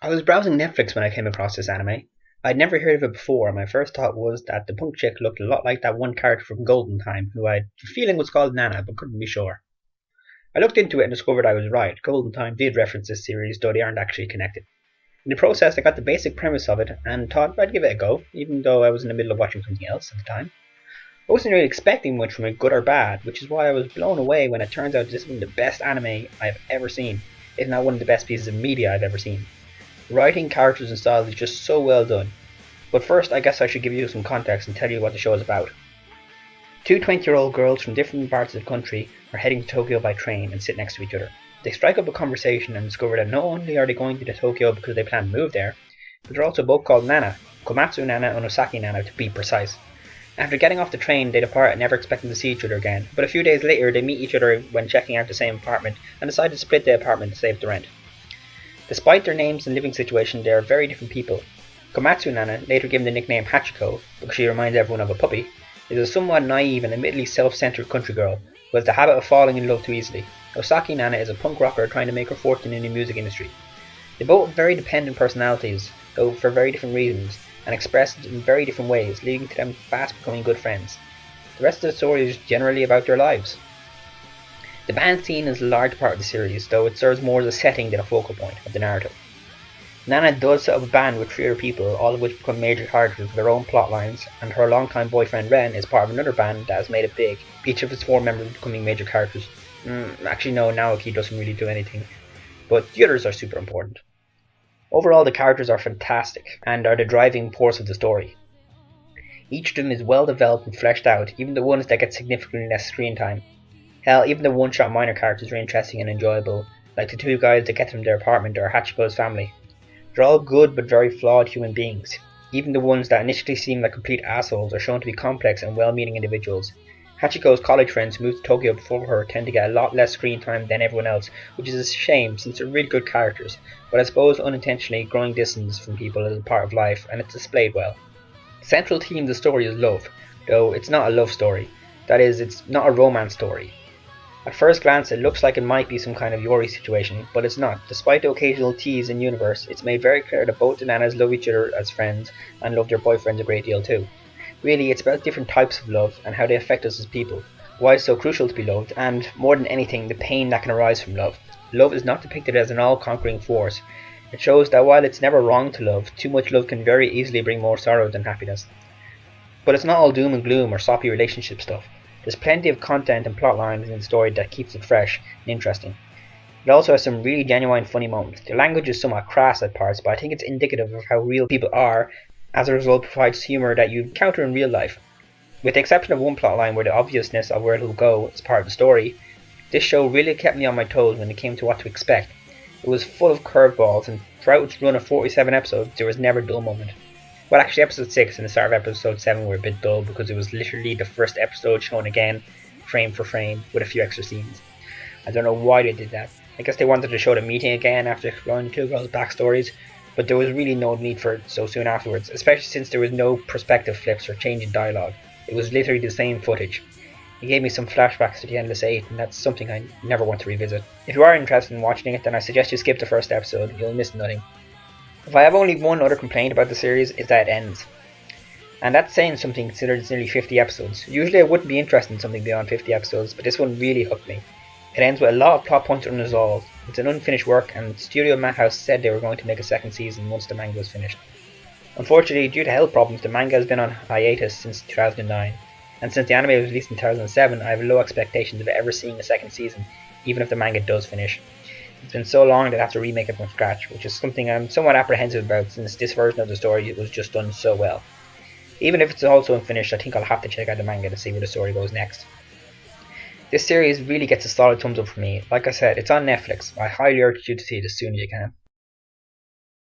I was browsing Netflix when I came across this anime. I'd never heard of it before, and my first thought was that the punk chick looked a lot like that one character from Golden Time, who I had a feeling was called Nana, but couldn't be sure. I looked into it and discovered I was right. Golden Time did reference this series, though they aren't actually connected. In the process, I got the basic premise of it and thought I'd give it a go, even though I was in the middle of watching something else at the time. I wasn't really expecting much from it, good or bad, which is why I was blown away when it turns out this is one of the best anime I've ever seen, if not one of the best pieces of media I've ever seen. The writing, characters, and style is just so well done. But first, I guess I should give you some context and tell you what the show is about. Two 20-year-old girls from different parts of the country are heading to Tokyo by train and sit next to each other. They strike up a conversation and discover that not only are they going to Tokyo because they plan to move there, but they're also both called Nana, Komatsu Nana and Osaki Nana to be precise. After getting off the train, they depart, never expecting to see each other again, but a few days later they meet each other when checking out the same apartment and decide to split the apartment to save the rent. Despite their names and living situation, they are very different people. Komatsu Nana, later given the nickname Hachiko because she reminds everyone of a puppy, is a somewhat naive and admittedly self-centered country girl who has the habit of falling in love too easily. Osaki Nana is a punk rocker trying to make her fortune in the music industry. They both have very dependent personalities, though for very different reasons, and expressed in very different ways, leading to them fast becoming good friends. The rest of the story is generally about their lives. The band scene is a large part of the series, though it serves more as a setting than a focal point of the narrative. Nana does set up a band with three other people, all of which become major characters with their own plotlines, and her longtime boyfriend Ren is part of another band that has made it big, each of its four members becoming major characters. Actually no, Naoki doesn't really do anything, but the others are super important. Overall, the characters are fantastic, and are the driving force of the story. Each of them is well developed and fleshed out, even the ones that get significantly less screen time. Hell, even the one-shot minor characters are interesting and enjoyable, like the two guys that get them their apartment or Hachiko's family. They're all good but very flawed human beings. Even the ones that initially seem like complete assholes are shown to be complex and well-meaning individuals. Hachiko's college friends who moved to Tokyo before her tend to get a lot less screen time than everyone else, which is a shame since they're really good characters, but I suppose unintentionally growing distance from people is a part of life and it's displayed well. The central theme of the story is love, though it's not a love story. That is, it's not a romance story. At first glance it looks like it might be some kind of Yori situation, but it's not. Despite the occasional tease in universe, it's made very clear that both the Nanas love each other as friends and love their boyfriends a great deal too. Really, it's about different types of love and how they affect us as people, why it's so crucial to be loved, and, more than anything, the pain that can arise from love. Love is not depicted as an all-conquering force. It shows that while it's never wrong to love, too much love can very easily bring more sorrow than happiness. But it's not all doom and gloom or soppy relationship stuff. There's plenty of content and plot lines in the story that keeps it fresh and interesting. It also has some really genuine funny moments. The language is somewhat crass at parts, but I think it's indicative of how real people are, as a result provides humour that you encounter in real life. With the exception of one plotline where the obviousness of where it'll go is part of the story, this show really kept me on my toes when it came to what to expect. It was full of curveballs, and throughout its run of 47 episodes there was never a dull moment. Well, actually episode 6 and the start of episode 7 were a bit dull because it was literally the first episode shown again, frame for frame, with a few extra scenes. I don't know why they did that. I guess they wanted to show the meeting again after exploring the two girls' backstories, but there was really no need for it so soon afterwards, especially since there was no perspective flips or change in dialogue. It was literally the same footage. It gave me some flashbacks to the Endless Eight, and that's something I never want to revisit. If you are interested in watching it, then I suggest you skip the first episode, you'll miss nothing. If I have only one other complaint about the series, it's that it ends. And that's saying something considering it's nearly 50 episodes. Usually I wouldn't be interested in something beyond 50 episodes, but this one really hooked me. It ends with a lot of plot points unresolved. It's an unfinished work, and Studio Madhouse said they were going to make a second season once the manga was finished. Unfortunately, due to health problems, the manga has been on hiatus since 2009, and since the anime was released in 2007, I have low expectations of ever seeing a second season, even if the manga does finish. It's been so long that I have to remake it from scratch, which is something I'm somewhat apprehensive about since this version of the story was just done so well. Even if it's also unfinished, I think I'll have to check out the manga to see where the story goes next. This series really gets a solid thumbs up from me. Like I said, it's on Netflix. I highly urge you to see it as soon as you can.